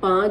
5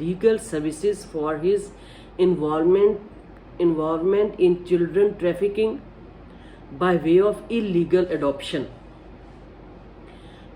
legal services for his involvement in children trafficking by way of illegal adoption।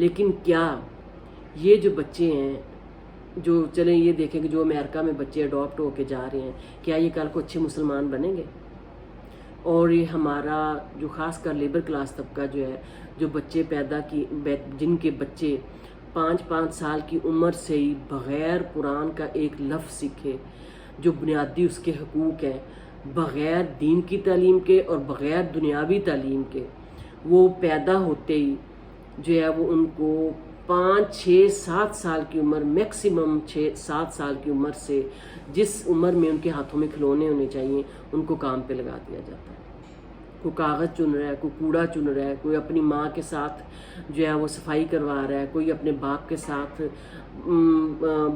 لیکن کیا یہ جو بچے ہیں جو چلیں یہ دیکھیں کہ جو امریکہ میں بچے اڈاپٹ ہو کے جا رہے ہیں، کیا یہ کل کو اچھے مسلمان بنیں گے؟ اور یہ ہمارا جو خاص کر لیبر کلاس طبقہ جو ہے، جو بچے جن کے بچے 5 سال کی عمر سے ہی بغیر قرآن کا ایک لفظ سیکھے، جو بنیادی اس کے حقوق ہیں، بغیر دین کی تعلیم کے اور بغیر دنیاوی تعلیم کے، وہ پیدا ہوتے ہی جو ہے وہ ان کو 5 6 7 سال کی عمر، میکسیمم 6 7 سال کی عمر سے جس عمر میں ان کے ہاتھوں میں کھلونے ہونے چاہیے ان کو کام پہ لگا دیا جاتا ہے۔ کوئی کاغذ چن رہا ہے، کوئی کوڑا چن رہا ہے، کوئی اپنی ماں کے ساتھ جو ہے وہ صفائی کروا رہا ہے، کوئی اپنے باپ کے ساتھ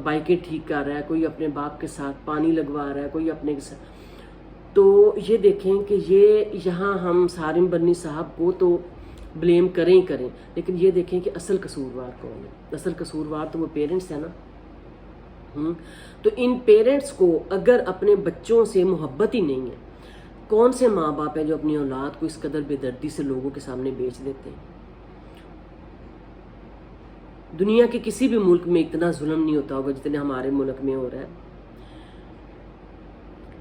بائکیں ٹھیک کر رہا ہے، کوئی اپنے باپ کے ساتھ پانی لگوا رہا ہے، کوئی اپنے کے ساتھ۔ تو یہ دیکھیں کہ یہ یہاں ہم سارم برنی صاحب کو تو بلیم کریں لیکن یہ دیکھیں کہ اصل قصوروار کون ہے؟ اصل قصوروار تو وہ پیرنٹس ہیں نا۔ تو ان پیرنٹس کو اگر اپنے بچوں سے محبت ہی نہیں ہے، کون سے ماں باپ ہیں جو اپنی اولاد کو اس قدر بے دردی سے لوگوں کے سامنے بیچ دیتے ہیں؟ دنیا کے کسی بھی ملک میں اتنا ظلم نہیں ہوتا ہوگا جتنے ہمارے ملک میں ہو رہا ہے۔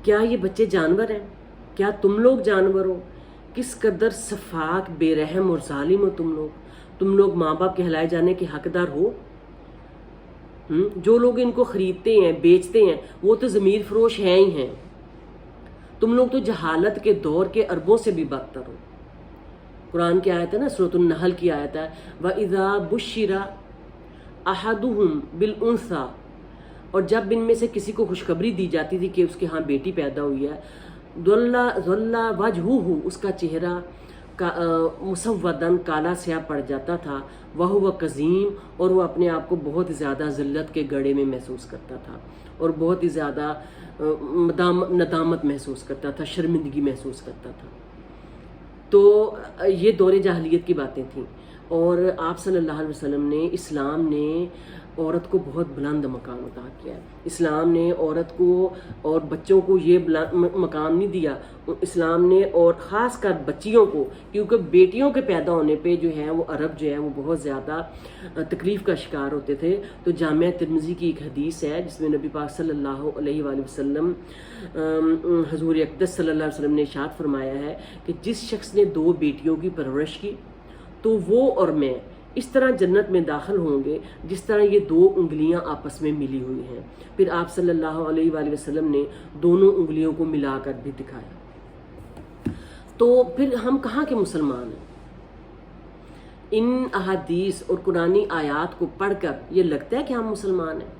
کیا یہ بچے جانور ہیں؟ کیا تم لوگ جانور ہو؟ کس قدر سفاک، بے رحم اور ظالم ہو تم لوگ ماں باپ کہلائے جانے کے حقدار ہو؟ جو لوگ ان کو خریدتے ہیں، بیچتے ہیں، وہ تو ضمیر فروش ہیں ہی ہیں۔ تم لوگ تو جہالت کے دور کے عربوں سے بھی بدتر ہو۔ قرآن کی آیت ہے نا، سورۃ النحل کی آیت ہے، وَإِذَا بُشِّرَ أَحَدُهُمْ بِالْأُنثَىٰ، اور جب ان میں سے کسی کو خوشخبری دی جاتی تھی کہ اس کے ہاں بیٹی پیدا ہوئی ہے، ظل وجہہ، اس کا چہرہ مسوداً، کالا سیاہ پڑ جاتا تھا، وہو کظیم، اور وہ اپنے آپ کو بہت ہی زیادہ ذلت کے گڑھے میں محسوس کرتا تھا اور بہت ہی زیادہ ندامت محسوس کرتا تھا، شرمندگی محسوس کرتا تھا۔ تو یہ دور جاہلیت کی باتیں تھیں، اور آپ صلی اللہ علیہ وسلم نے، اسلام نے عورت کو بہت بلند مقام عطا کیا ہے۔ اسلام نے عورت کو اور بچوں کو یہ مقام نہیں دیا، اسلام نے، اور خاص کر بچیوں کو، کیونکہ بیٹیوں کے پیدا ہونے پہ جو ہے وہ عرب جو ہے وہ بہت زیادہ تکلیف کا شکار ہوتے تھے۔ تو جامعہ ترمذی کی ایک حدیث ہے جس میں نبی پاک صلی اللہ علیہ وآلہ وسلم، حضور اقدس صلی اللہ علیہ وسلم نے ارشاد فرمایا ہے کہ جس شخص نے 2 بیٹیوں کی پرورش کی تو وہ اور میں اس طرح جنت میں داخل ہوں گے جس طرح یہ 2 انگلیاں آپس میں ملی ہوئی ہیں۔ پھر آپ صلی اللہ علیہ وآلہ وسلم نے دونوں انگلیوں کو ملا کر بھی دکھایا۔ تو پھر ہم کہاں کے مسلمان ہیں؟ ان احادیث اور قرآنی آیات کو پڑھ کر یہ لگتا ہے کہ ہم مسلمان ہیں؟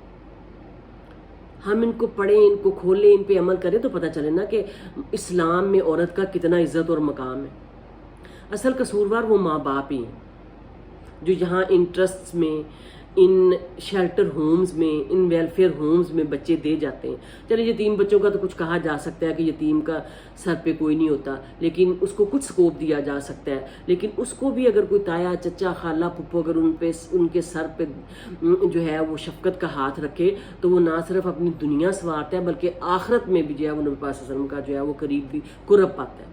ہم ان کو پڑھیں، ان کو کھولیں، ان پہ عمل کریں تو پتہ چلے نا کہ اسلام میں عورت کا کتنا عزت اور مقام ہے۔ اصل قصوروار وہ ماں باپ ہی ہیں جو یہاں ان ٹرسٹس میں، ان شیلٹر ہومز میں، ان ویلفیئر ہومز میں بچے دے جاتے ہیں۔ چلے یتیم بچوں کا تو کچھ کہا جا سکتا ہے کہ یتیم کا سر پہ کوئی نہیں ہوتا، لیکن اس کو کچھ سکوپ دیا جا سکتا ہے، لیکن اس کو بھی اگر کوئی تایا، چچا، خالہ، پھپھو اگر ان کے سر پہ جو ہے وہ شفقت کا ہاتھ رکھے تو وہ نہ صرف اپنی دنیا سنوارتا ہے بلکہ آخرت میں بھی جو ہے وہ نبی پاک صلی اللہ علیہ وسلم کا جو ہے وہ قریب بھی قرب پاتا ہے۔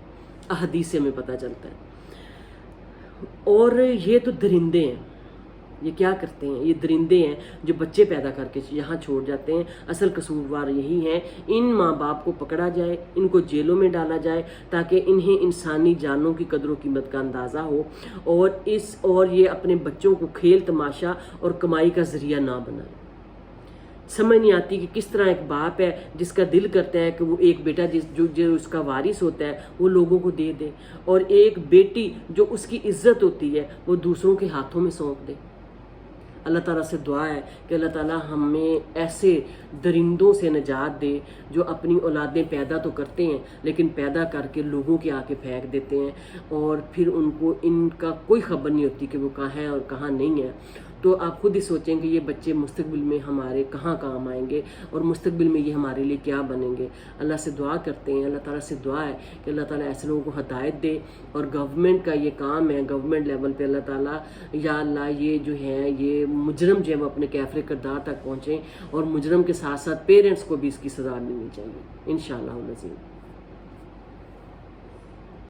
احادیث سے ہمیں پتہ چلتا ہے۔ اور یہ تو درندے ہیں، یہ کیا کرتے ہیں؟ یہ درندے ہیں جو بچے پیدا کر کے یہاں چھوڑ جاتے ہیں۔ اصل قصوروار یہی ہیں، ان ماں باپ کو پکڑا جائے، ان کو جیلوں میں ڈالا جائے تاکہ انہیں انسانی جانوں کی قدر و قیمت کا اندازہ ہو، اور یہ اپنے بچوں کو کھیل تماشا اور کمائی کا ذریعہ نہ بنائیں۔ سمجھ نہیں آتی کہ کس طرح ایک باپ ہے جس کا دل کرتا ہے کہ وہ ایک بیٹا جو اس کا وارث ہوتا ہے وہ لوگوں کو دے دے، اور ایک بیٹی جو اس کی عزت ہوتی ہے وہ دوسروں کے ہاتھوں میں سونپ دے۔ اللہ تعالیٰ سے دعا ہے کہ اللہ تعالیٰ ہمیں ایسے درندوں سے نجات دے جو اپنی اولادیں پیدا تو کرتے ہیں لیکن پیدا کر کے لوگوں کے آ کے پھینک دیتے ہیں، اور پھر ان کو ان کا کوئی خبر نہیں ہوتی کہ وہ کہاں ہے اور کہاں نہیں ہے۔ تو آپ خود ہی سوچیں کہ یہ بچے مستقبل میں ہمارے کہاں کام آئیں گے اور مستقبل میں یہ ہمارے لیے کیا بنیں گے۔ اللہ سے دعا کرتے ہیں، اللہ تعالیٰ سے دعا ہے کہ اللہ تعالیٰ ایسے لوگوں کو ہدایت دے، اور گورنمنٹ کا یہ کام ہے، گورنمنٹ لیول پہ اللہ تعالیٰ یا اللہ یہ جو ہے یہ مجرم جو ہے وہ اپنے کیفر کردار تک پہنچیں، اور مجرم کے ساتھ ساتھ پیرنٹس کو بھی اس کی سزا ملنی چاہیے انشاءاللہ العظیم۔